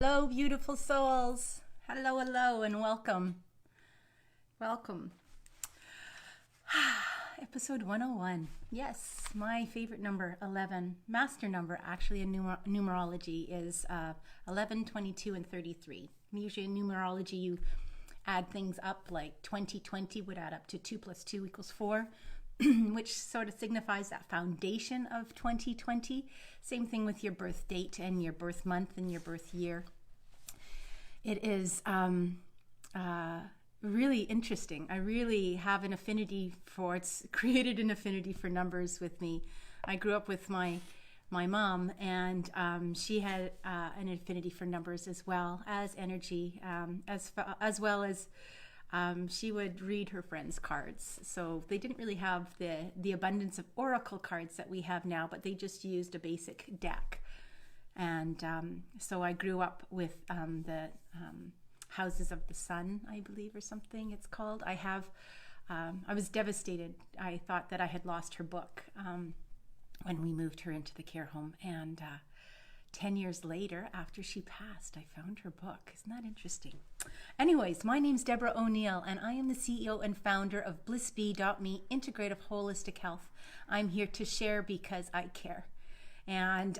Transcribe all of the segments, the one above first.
Hello, beautiful souls. Hello, hello, and welcome. Welcome. Episode 101. Yes, my favorite number, 11. Master number, actually, in numerology, is 11, 22, and 33. Usually in numerology, you add things up, like 2020 would add up to 2 plus 2 equals 4. Which sort of signifies that foundation of 2020. Same thing with your birth date and your birth month and your birth year. It is really interesting. I really have an affinity for it's created an affinity for numbers with me. I grew up with my mom, and she had an affinity for numbers as well as energy, as well as she would read her friends' cards. So they didn't really have the abundance of oracle cards that we have now, but they just used a basic deck. And so I grew up with the Houses of the Sun, I believe, or something it's called. I was devastated. I thought that I had lost her book when we moved her into the care home. And 10 years later, after she passed, I found her book. Isn't that interesting? Anyways, my name's Deborah O'Neill, and I am the CEO and founder of BlissBee.me, Integrative Holistic Health. I'm here to share because I care. And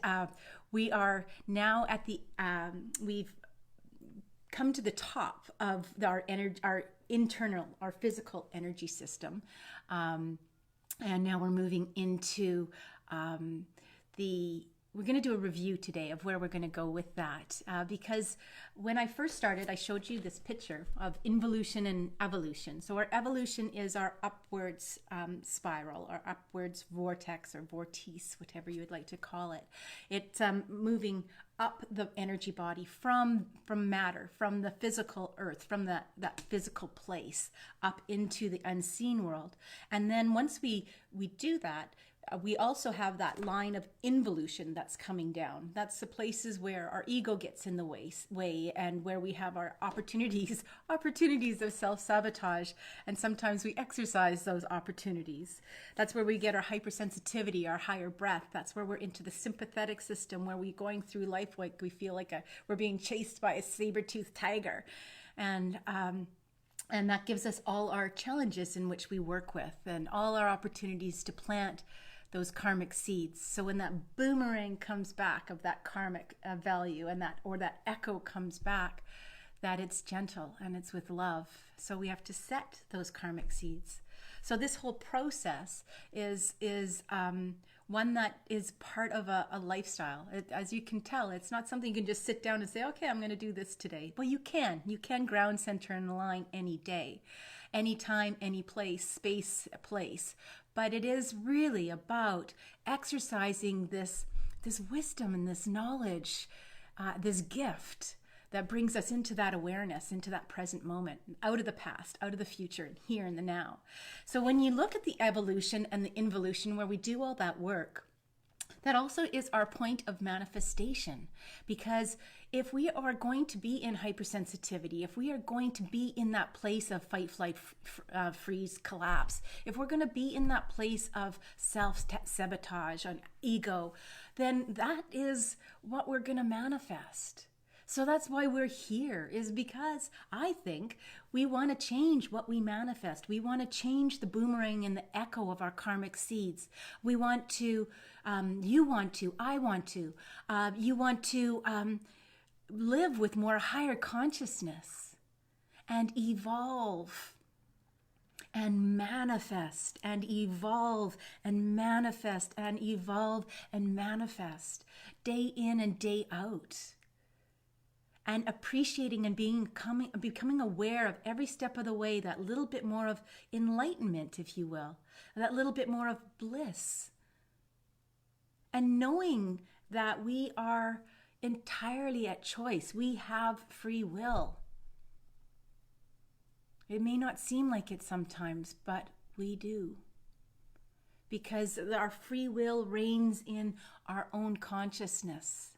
we are now at we've come to the top of our internal, our physical energy system. And now we're moving into we're going to do a review today of where we're going to go with that. Because when I first started, I showed you this picture of involution and evolution. So our evolution is our upwards spiral, our upwards vortex or vortice, whatever you would like to call it. It's moving up the energy body from matter, from the physical earth, from that physical place up into the unseen world. And then once we do that, we also have that line of involution that's coming down. That's the places where our ego gets in the way and where we have our opportunities of self-sabotage. And sometimes we exercise those opportunities. That's where we get our hypersensitivity, our higher breath. That's where we're into the sympathetic system, where we're going through life like we feel like we're being chased by a saber-toothed tiger. And that gives us all our challenges in which we work with and all our opportunities to plant those karmic seeds. So when that boomerang comes back of that karmic value and that echo comes back, that it's gentle and it's with love. So we have to set those karmic seeds. So this whole process is one that is part of a lifestyle. As you can tell, it's not something you can just sit down and say, okay, I'm going to do this today. Well, you can ground, center, and align any day, anytime, any place, space, place. But it is really about exercising this wisdom and this knowledge, this gift that brings us into that awareness, into that present moment, out of the past, out of the future, here in the now. So when you look at the evolution and the involution, where we do all that work, that also is our point of manifestation. Because if we are going to be in hypersensitivity, if we are going to be in that place of fight, flight, freeze, collapse, if we're going to be in that place of self-sabotage and ego, then that is what we're going to manifest. So that's why we're here, is because I think we want to change what we manifest. We want to change the boomerang and the echo of our karmic seeds. We want to, you want to, I want to, you want to live with more higher consciousness and evolve and manifest and evolve and manifest and evolve and manifest day in and day out. And appreciating and becoming aware of every step of the way, that little bit more of enlightenment, if you will, that little bit more of bliss. And knowing that we are entirely at choice. We have free will. It may not seem like it sometimes, but we do. Because our free will reigns in our own consciousness.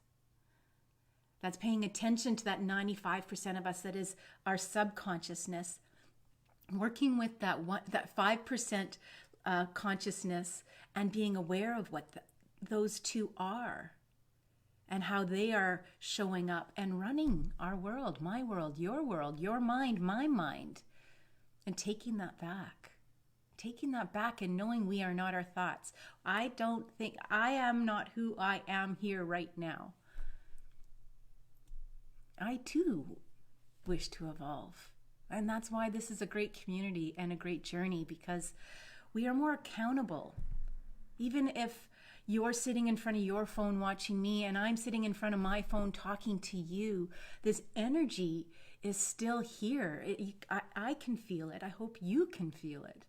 That's paying attention to that 95% of us that is our subconsciousness, working with that 5% consciousness and being aware of what those two are. and how they are showing up and running our world, my world, your mind, my mind, and taking that back and knowing we are not our thoughts. I am not who I am here right now. I too wish to evolve. And that's why this is a great community and a great journey, because we are more accountable. Even if you're sitting in front of your phone watching me and I'm sitting in front of my phone talking to you, this energy is still here. I can feel it. I hope you can feel it.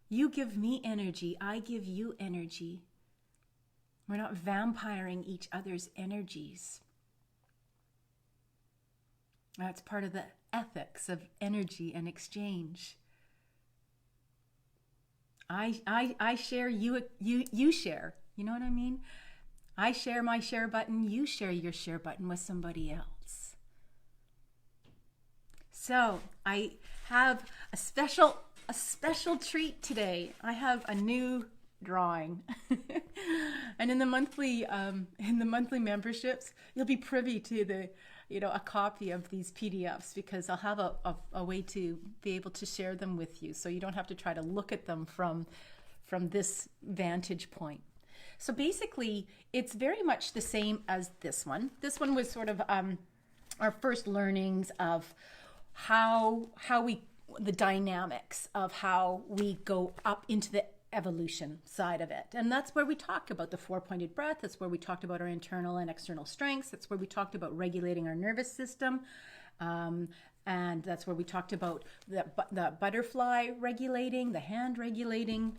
You give me energy. I give you energy. We're not vampiring each other's energies. That's part of the ethics of energy and exchange. I share, you share. You know what I mean? I share my share button, you share your share button with somebody else. So I have a special treat today. I have a new drawing. And in the monthly memberships, you'll be privy to a copy of these PDFs, because I'll have a way to be able to share them with you, so you don't have to try to look at them from this vantage point. So basically, it's very much the same as this one. This one was sort of our first learnings of the dynamics of how we go up into the evolution side of it. And that's where we talk about the four-pointed breath. That's where we talked about our internal and external strengths. That's where we talked about regulating our nervous system. And that's where we talked about the butterfly regulating, the hand regulating,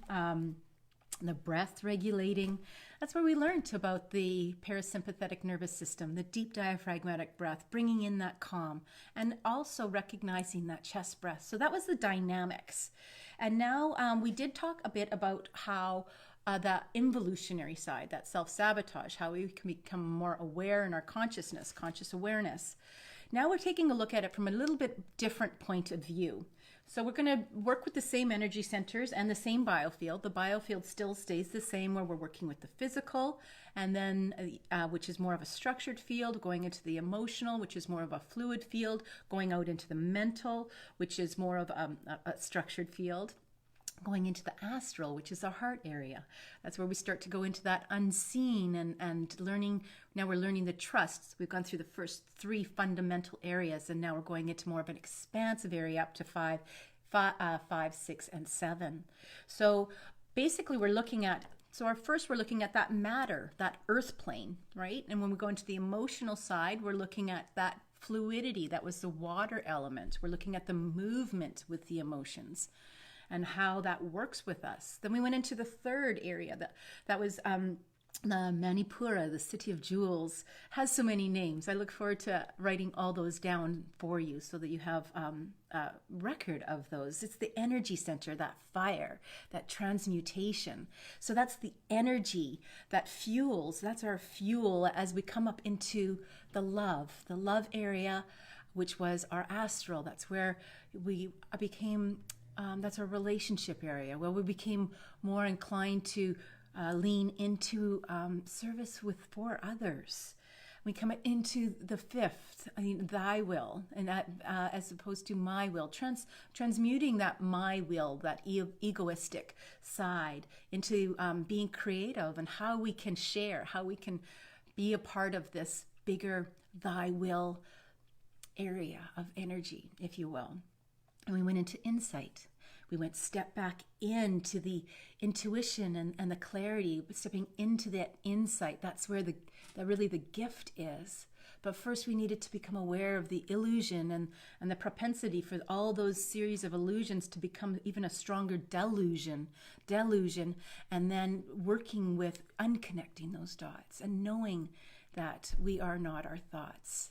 the breath regulating. That's where we learned about the parasympathetic nervous system, the deep diaphragmatic breath, bringing in that calm, and also recognizing that chest breath. So that was the dynamics. And now we did talk a bit about how the involutionary side, that self-sabotage, how we can become more aware in our consciousness, conscious awareness. Now we're taking a look at it from a little bit different point of view. So we're going to work with the same energy centers and the same biofield. The biofield still stays the same, where we're working with the physical, and then which is more of a structured field, going into the emotional, which is more of a fluid field, going out into the mental, which is more of a structured field, going into the astral, which is our heart area. That's where we start to go into that unseen and learning. Now we're learning the trusts. We've gone through the first three fundamental areas, and now we're going into more of an expansive area up to five, 6, and 7. So basically we're looking at that matter, that earth plane, right? And when we go into the emotional side, we're looking at that fluidity. That was the water element. We're looking at the movement with the emotions and how that works with us. Then we went into the third area that was the Manipura, the city of jewels. Has so many names. I look forward to writing all those down for you so that you have a record of those. It's the energy center, that fire, that transmutation. So that's the energy that fuels. That's our fuel as we come up into the love area, which was our astral. That's where we became that's our relationship area, where we became more inclined to lean into service for others. We come into the fifth, thy will, and that as opposed to my will, transmuting that my will, that egoistic side, into being creative and how we can share, how we can be a part of this bigger thy will area of energy, if you will. And we went into insight. We went step back into the intuition and the clarity, stepping into that insight. That's where really the gift is. But first we needed to become aware of the illusion and the propensity for all those series of illusions to become even a stronger delusion, and then working with unconnecting those dots and knowing that we are not our thoughts.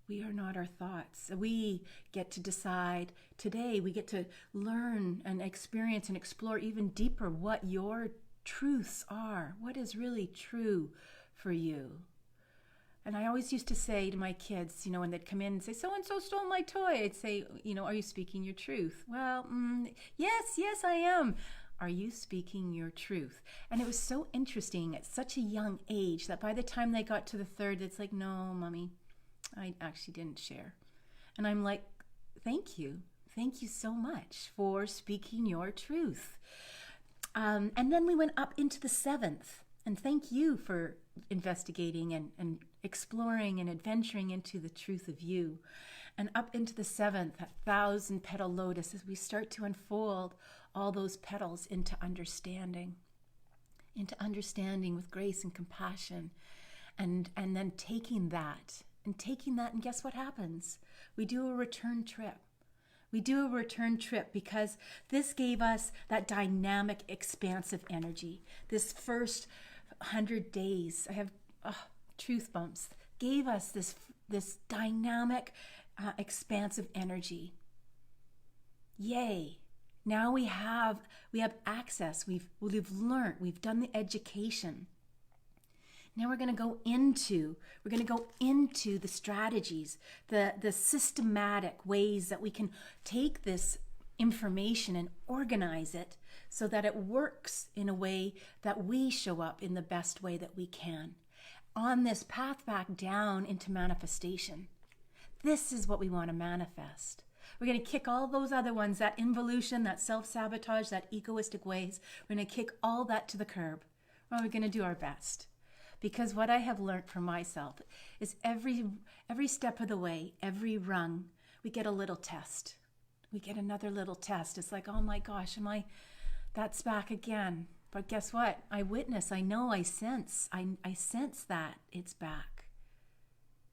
We are not our thoughts. We get to decide today. We get to learn and experience and explore even deeper what your truths are. What is really true for you? And I always used to say to my kids, when they'd come in and say, so-and-so stole my toy, I'd say, are you speaking your truth? Well, yes, I am. Are you speaking your truth? And it was so interesting at such a young age that by the time they got to the third, it's like, no, mommy, I actually didn't share. And I'm like, thank you. Thank you so much for speaking your truth. And then we went up into the seventh. And thank you for investigating and exploring and adventuring into the truth of you. And up into the seventh, that 1,000-petal lotus, as we start to unfold all those petals into understanding with grace and compassion. And then taking that, and guess what happens? We do a return trip. Because this gave us that dynamic, expansive energy. This first 100 days, I have truth bumps, gave us this dynamic, expansive energy. Yay. Now we have access. We've learned. We've done the education. Now we're going to go into the strategies, the systematic ways that we can take this information and organize it so that it works in a way that we show up in the best way that we can on this path back down into manifestation. This is what we want to manifest. We're going to kick all those other ones, that involution, that self-sabotage, that egoistic ways. We're going to kick all that to the curb. Well, we're going to do our best. Because what I have learned for myself is every step of the way, every rung, we get a little test. We get another little test. It's like, oh my gosh, that's back again. But guess what? I witness, I know, I sense that it's back.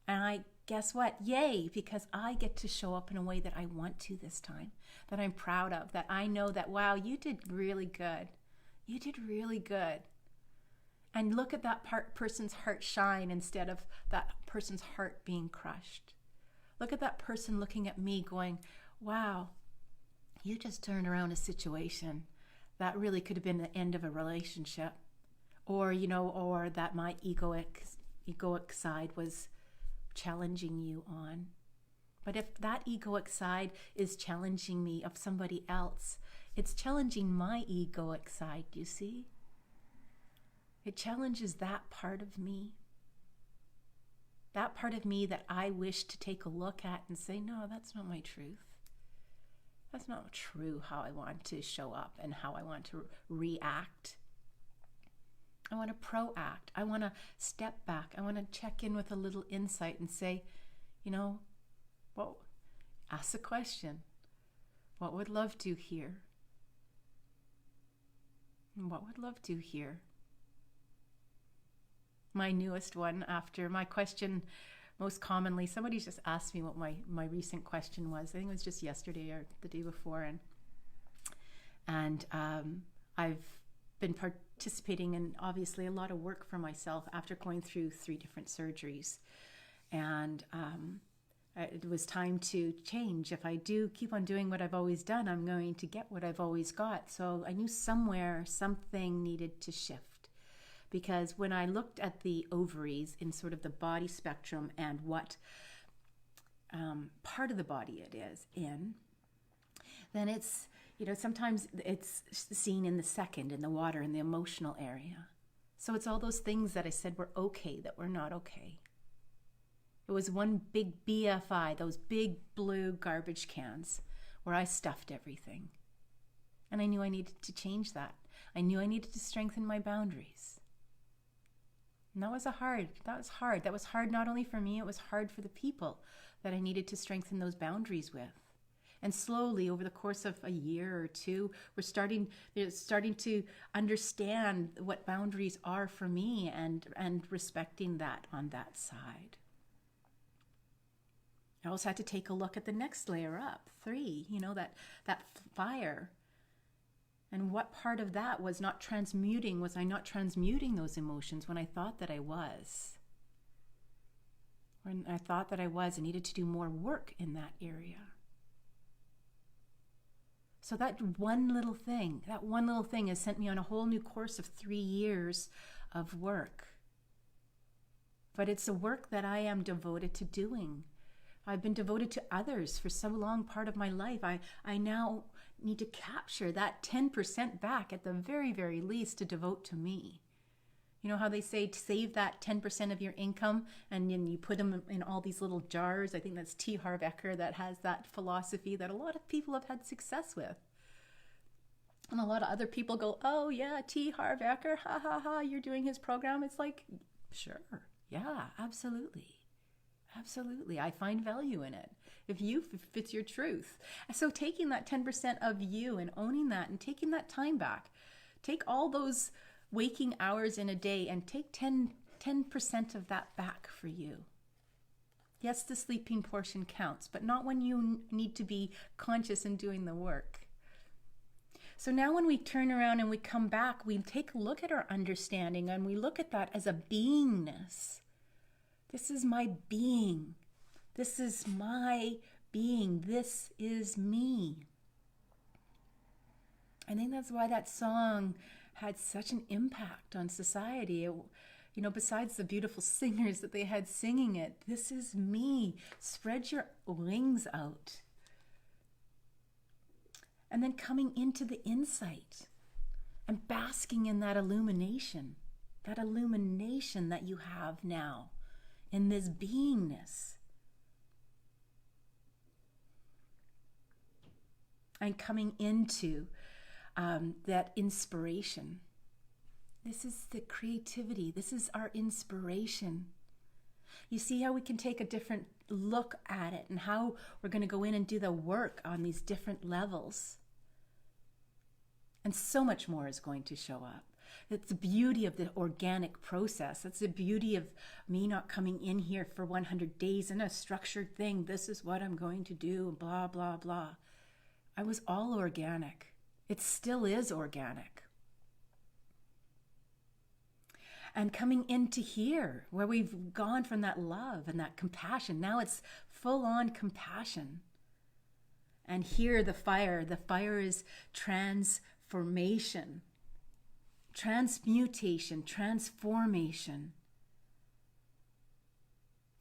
And guess what? Yay, because I get to show up in a way that I want to this time, that I'm proud of, that I know that, wow, you did really good. You did really good. And look at that person's heart shine instead of that person's heart being crushed. Look at that person looking at me going, wow, you just turned around a situation that really could have been the end of a relationship. Or that my egoic side was challenging you on. But if that egoic side is challenging me of somebody else, it's challenging my egoic side, you see? It challenges that part of me. That part of me that I wish to take a look at and say, no, that's not my truth. That's not true how I want to show up and how I want to react. I want to proact. I want to step back. I want to check in with a little insight and say, ask a question. What would love do here? What would love do here? My newest one after my question, most commonly, somebody just asked me what my recent question was. I think it was just yesterday or the day before. And I've been participating in obviously a lot of work for myself after going through 3 different surgeries. And it was time to change. If I do keep on doing what I've always done, I'm going to get what I've always got. So I knew somewhere something needed to shift. Because when I looked at the ovaries in sort of the body spectrum and what part of the body it is in, then it's, sometimes it's seen in the second, in the water, in the emotional area. So it's all those things that I said were okay that were not okay. It was one big BFI, those big blue garbage cans where I stuffed everything. And I knew I needed to change that. I knew I needed to strengthen my boundaries. And that was hard. That was hard not only for me, it was hard for the people that I needed to strengthen those boundaries with. And slowly, over the course of a year or 2, we're starting to understand what boundaries are for me and respecting that on that side. I also had to take a look at the next layer up, 3, that fire. And what part of that was not transmuting? Was I not transmuting those emotions when I thought that I was? When I thought that I was, I needed to do more work in that area. So that one little thing has sent me on a whole new course of 3 years of work. But it's a work that I am devoted to doing. I've been devoted to others for so long, part of my life. I now need to capture that 10% back at the very, very least to devote to me. You know how they say to save that 10% of your income and then you put them in all these little jars? I think that's T. Harv Eker that has that philosophy that a lot of people have had success with. And a lot of other people go, oh yeah, T. Harv Eker, ha ha ha, you're doing his program. It's like, sure, yeah, absolutely. Absolutely. I find value in it. If it's your truth. So taking that 10% of you and owning that and taking that time back, take all those waking hours in a day and take 10% of that back for you. Yes, the sleeping portion counts, but not when you need to be conscious and doing the work. So now when we turn around and we come back, we take a look at our understanding and we look at that as a beingness. This is my being. This is my being. This is me. I think that's why that song had such an impact on society. You know, besides the beautiful singers that they had singing it, this is me. Spread your wings out. And then coming into the insight and basking in that illumination that you have now in this beingness. And coming into that inspiration. This is the creativity. This is our inspiration. You see how we can take a different look at it and how we're going to go in and do the work on these different levels. And so much more is going to show up. It's the beauty of the organic process. It's the beauty of me not coming in here for 100 days in a structured thing. This is what I'm going to do, blah, blah, blah. I was all organic. It still is organic. And coming into here, where we've gone from that love and that compassion, now it's full-on compassion. And here the fire is transformation, transmutation, transformation.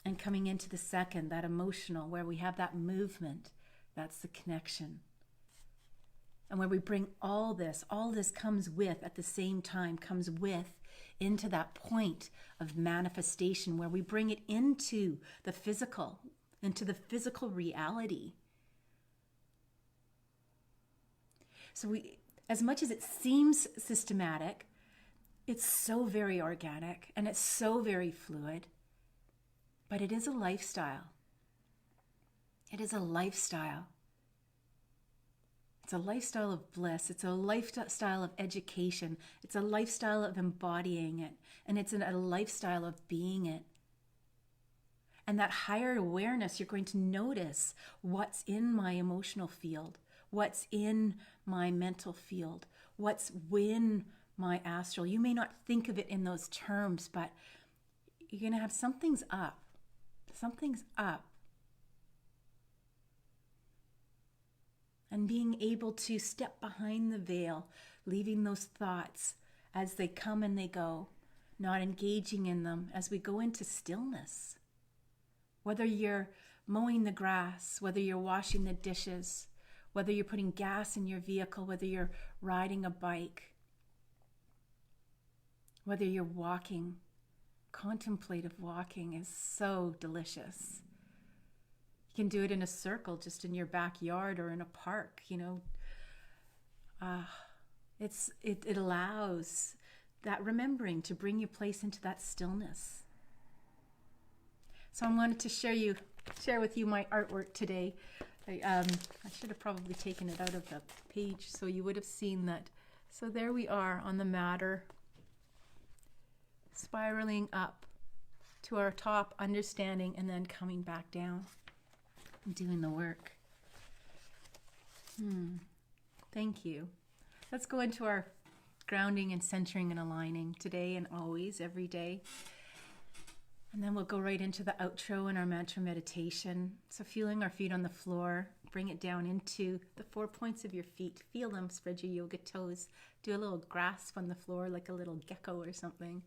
And coming into the second, that emotional, where we have that movement, that's the connection. And where we bring all this comes with, at the same time, comes with into that point of manifestation where we bring it into the physical reality. So as much as it seems systematic, it's so very organic and it's so very fluid, but it is a lifestyle. It is a lifestyle. It's a lifestyle of bliss. It's a lifestyle of education. It's a lifestyle of embodying it. And it's a lifestyle of being it. And that higher awareness, you're going to notice what's in my emotional field, what's in my mental field, what's in my astral. You may not think of it in those terms, but you're going to have something's up. Something's up. And being able to step behind the veil, leaving those thoughts as they come and they go, not engaging in them as we go into stillness. Whether you're mowing the grass, whether you're washing the dishes, whether you're putting gas in your vehicle, whether you're riding a bike, whether you're walking, contemplative walking is so delicious. You can do it in a circle, just in your backyard or in a park, you know. It allows that remembering to bring your place into that stillness. So I wanted to share with you my artwork today. I should have probably taken it out of the page so you would have seen that. So there we are on the matter, spiraling up to our top understanding and then coming back down. Doing the work. Thank you. Let's go into our grounding and centering and aligning today and always, every day. And then we'll go right into the outro and our mantra meditation. So feeling our feet on the floor, bring it down into the 4 points of your feet. Feel them, spread your yoga toes. Do a little grasp on the floor like a little gecko or something.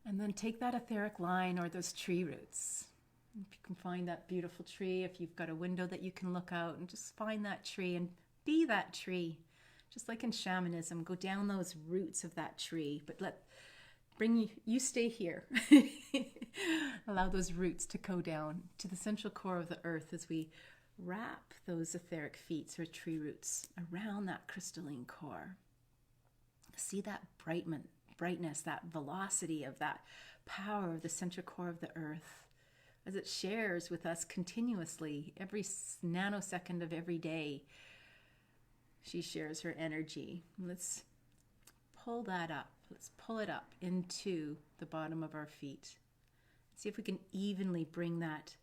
And then take that etheric line or those tree roots. If you can find that beautiful tree, if you've got a window that you can look out, and just find that tree and be that tree. Just like in shamanism, go down those roots of that tree, but you stay here. Allow those roots to go down to the central core of the earth as we wrap those etheric feet or tree roots around that crystalline core. See that brightness, that velocity of that power of the central core of the earth as it shares with us continuously every nanosecond of every day. She shares her energy. Let's pull that up. Let's pull it up into the bottom of our feet. See if we can evenly bring that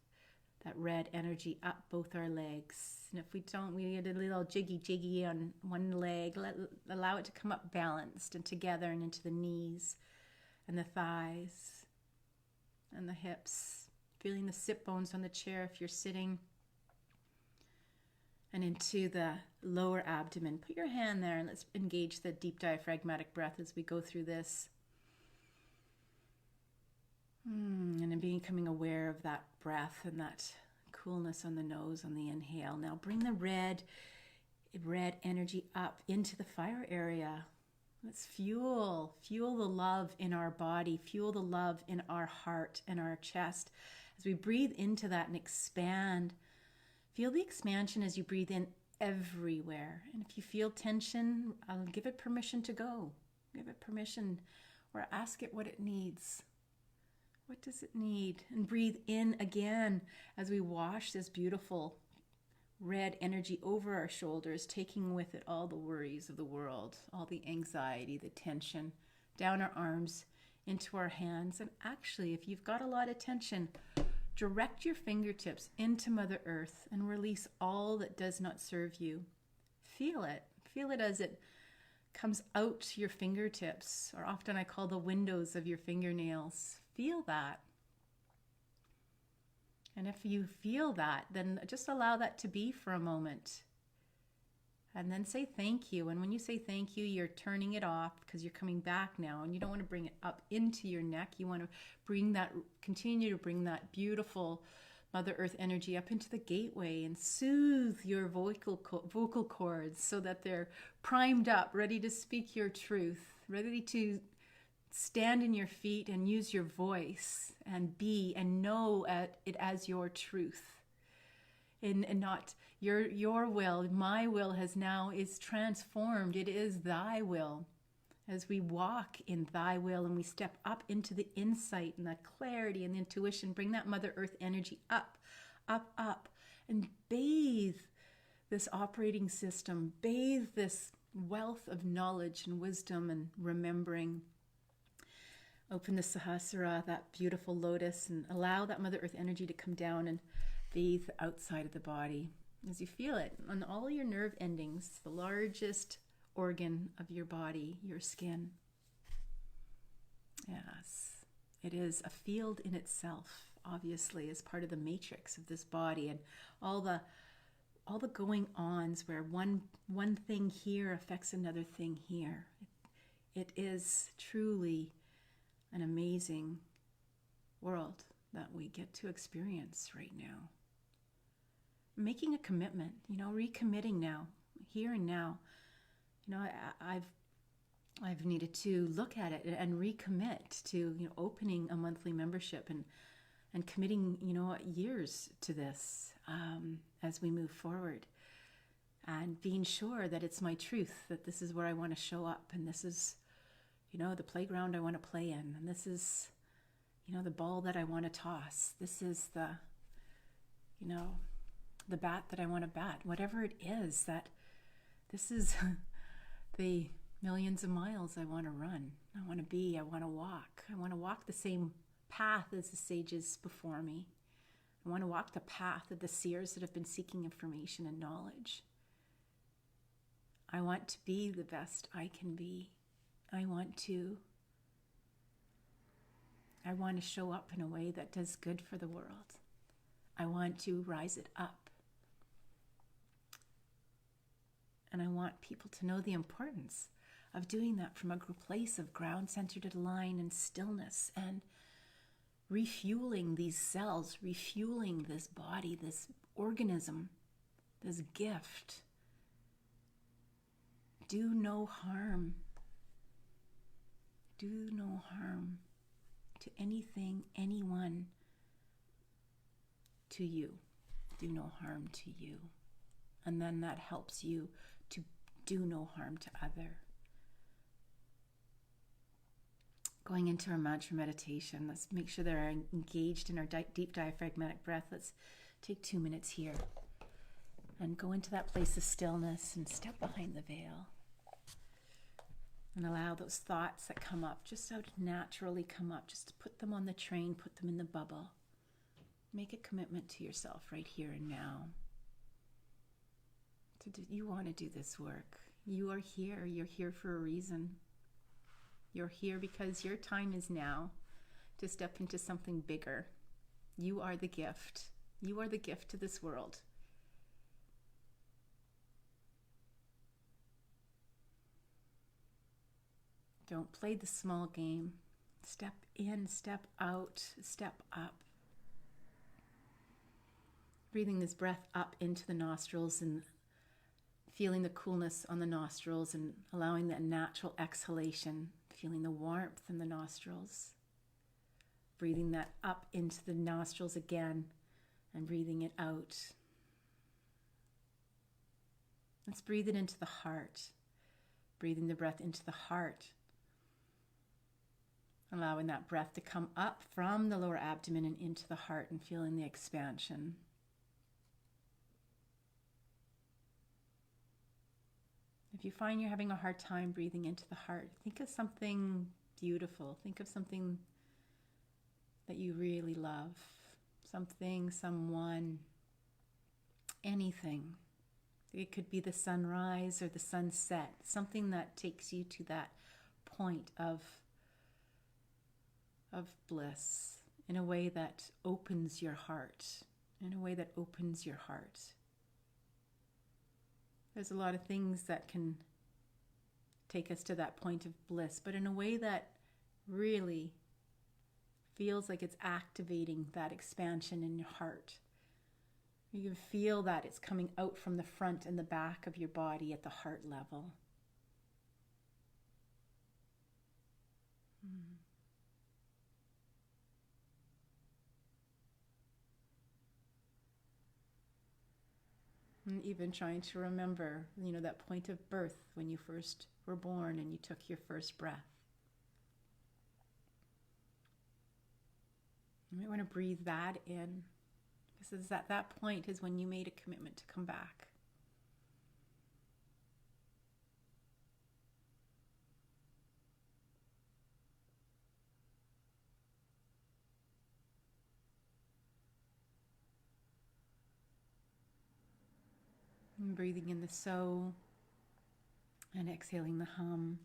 red energy up both our legs. And if we don't, we get a little jiggy on one leg. Allow it to come up balanced and together and into the knees and the thighs and the hips. Feeling the sit bones on the chair if you're sitting. And into the lower abdomen. Put your hand there and let's engage the deep diaphragmatic breath as we go through this. And then becoming aware of that breath and that coolness on the nose on the inhale. Now bring the red energy up into the fire area. Let's fuel the love in our body, fuel the love in our heart and our chest as we breathe into that and expand. Feel the expansion as you breathe in everywhere. And if you feel tension, I'll give it permission to go. Give it permission or ask it what it needs. What does it need? And breathe in again as we wash this beautiful red energy over our shoulders, taking with it all the worries of the world, all the anxiety, the tension, down our arms, into our hands. And actually, if you've got a lot of tension, direct your fingertips into Mother Earth and release all that does not serve you. Feel it. Feel it as it comes out to your fingertips, or often I call the windows of your fingernails. Feel that. And if you feel that, then just allow that to be for a moment. And then say thank you. And when you say thank you, you're turning it off because you're coming back now and you don't want to bring it up into your neck. You want to continue to bring that beautiful Mother Earth energy up into the gateway and soothe your vocal cords so that they're primed up, ready to speak your truth, ready to stand in your feet and use your voice and be and know it as your truth. And not your will. My will is transformed. It is thy will. As we walk in thy will and we step up into the insight and the clarity and the intuition, bring that Mother Earth energy up, and bathe this operating system, bathe this wealth of knowledge and wisdom and remembering. Open the Sahasrara, that beautiful lotus, and allow that Mother Earth energy to come down and bathe the outside of the body as you feel it on all your nerve endings, the largest organ of your body, your skin. Yes, it is a field in itself, obviously, as part of the matrix of this body, and all the going ons where one thing here affects another thing here. It is truly an amazing world that we get to experience right now. Making a commitment, recommitting now, here and now. I've needed to look at it and recommit to, opening a monthly membership and committing, years to this as we move forward, and being sure that it's my truth, that this is where I want to show up, and this is, the playground I want to play in, and this is, the ball that I want to toss. This is the bat that I want to bat, whatever it is, that this is the millions of miles I want to run. I want to walk the same path as the sages before me. I want to walk the path of the seers that have been seeking information and knowledge. I want to be the best I can be. I want to show up in a way that does good for the world. I want to rise it up. And I want people to know the importance of doing that from a place of ground-centered line and stillness, and refueling these cells, refueling this body, this organism, this gift. Do no harm. Do no harm to anything, anyone, to you. Do no harm to you. And then that helps you to do no harm to other. Going into our mantra meditation, let's make sure that we're engaged in our deep diaphragmatic breath. Let's take 2 minutes here and go into that place of stillness and step behind the veil. And allow those thoughts that come up, just so to naturally come up, just to put them on the train, put them in the bubble. Make a commitment to yourself right here and now. You want to do this work. You are here. You're here for a reason. You're here because your time is now to step into something bigger. You are the gift. You are the gift to this world. Don't play the small game. Step in, step out, step up. Breathing this breath up into the nostrils and feeling the coolness on the nostrils and allowing that natural exhalation, feeling the warmth in the nostrils. Breathing that up into the nostrils again and breathing it out. Let's breathe it into the heart. Breathing the breath into the heart. Allowing that breath to come up from the lower abdomen and into the heart and feeling the expansion. If you find you're having a hard time breathing into the heart, think of something beautiful. Think of something that you really love. Something, someone, anything. It could be the sunrise or the sunset. Something that takes you to that point of bliss in a way that opens your heart. In a way that opens your heart. There's a lot of things that can take us to that point of bliss, but in a way that really feels like it's activating that expansion in your heart. You can feel that it's coming out from the front and the back of your body at the heart level. And even trying to remember, that point of birth when you first were born and you took your first breath. You might want to breathe that in, because at that point is when you made a commitment to come back. And breathing in the so and exhaling the hum.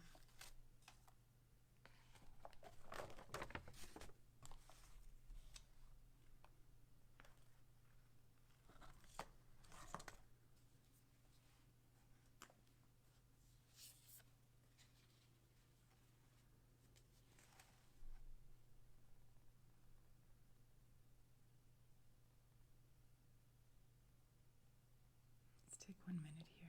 Take 1 minute here.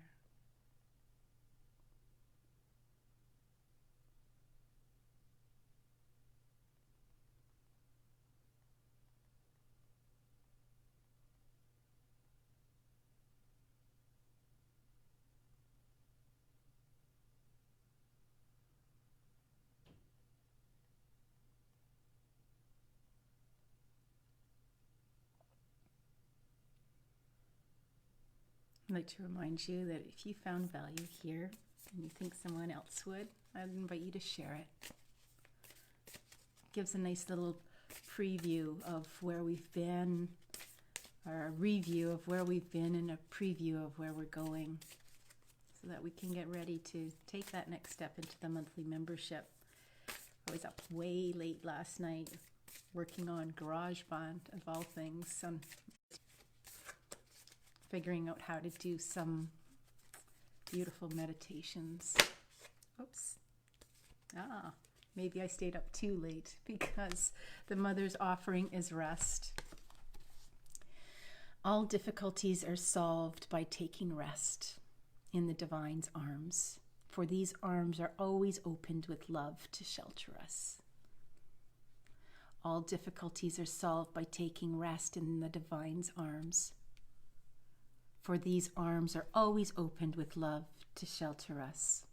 I'd like to remind you that if you found value here and you think someone else would, I'd invite you to share it. It gives a nice little preview of where we've been, or a review of where we've been and a preview of where we're going, so that we can get ready to take that next step into the monthly membership. I was up way late last night working on GarageBand, of all things, figuring out how to do some beautiful meditations. Oops. Maybe I stayed up too late because the mother's offering is rest. All difficulties are solved by taking rest in the divine's arms, for these arms are always opened with love to shelter us. All difficulties are solved by taking rest in the divine's arms, for these arms are always opened with love to shelter us.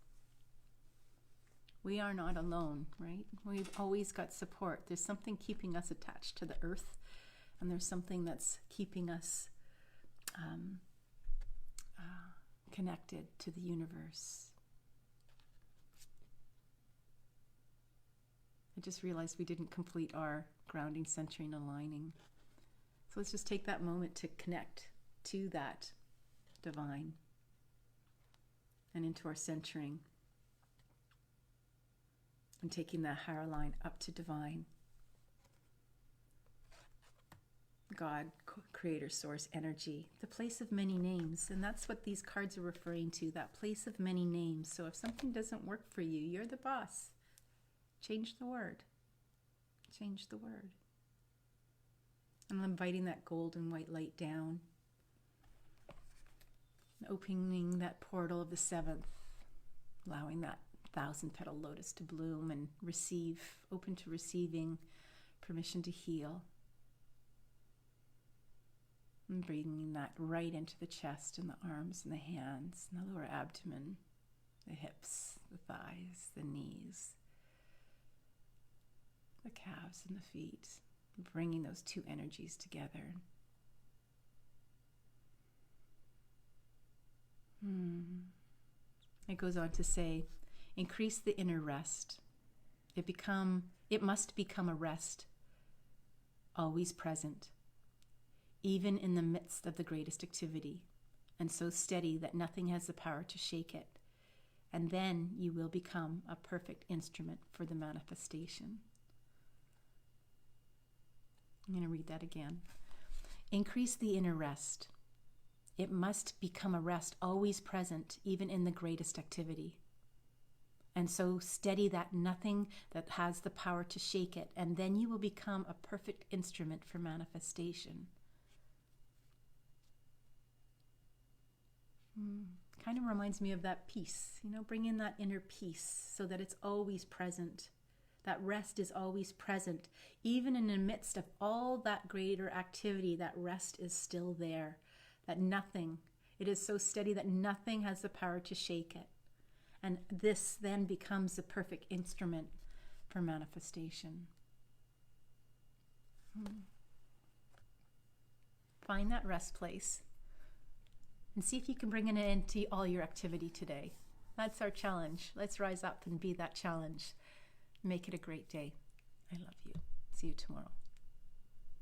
We are not alone, right? We've always got support. There's something keeping us attached to the earth, and there's something that's keeping us connected to the universe. I just realized we didn't complete our grounding, centering, aligning. So let's just take that moment to connect to that divine and into our centering and taking that higher line up to divine. God, creator, source, energy, the place of many names. And that's what these cards are referring to, that place of many names. So if something doesn't work for you, you're the boss. Change the word. Change the word. I'm inviting that gold and white light down. Opening that portal of the 7th, allowing that 1,000-petal lotus to bloom and receive, open to receiving permission to heal. And bringing that right into the chest and the arms and the hands and the lower abdomen, the hips, the thighs, the knees, the calves and the feet. Bringing those two energies together. It goes on to say, increase the inner rest. It must become a rest, always present, even in the midst of the greatest activity, and so steady that nothing has the power to shake it. And then you will become a perfect instrument for the manifestation. I'm going to read that again. Increase the inner rest. It must become a rest always present, even in the greatest activity. And so steady that nothing that has the power to shake it, and then you will become a perfect instrument for manifestation. Kind of reminds me of that peace, bring in that inner peace so that it's always present. That rest is always present. Even in the midst of all that greater activity, that rest is still there. That nothing, it is so steady that nothing has the power to shake it. And this then becomes the perfect instrument for manifestation. Find that rest place and see if you can bring it into all your activity today. That's our challenge. Let's rise up and be that challenge. Make it a great day. I love you. See you tomorrow.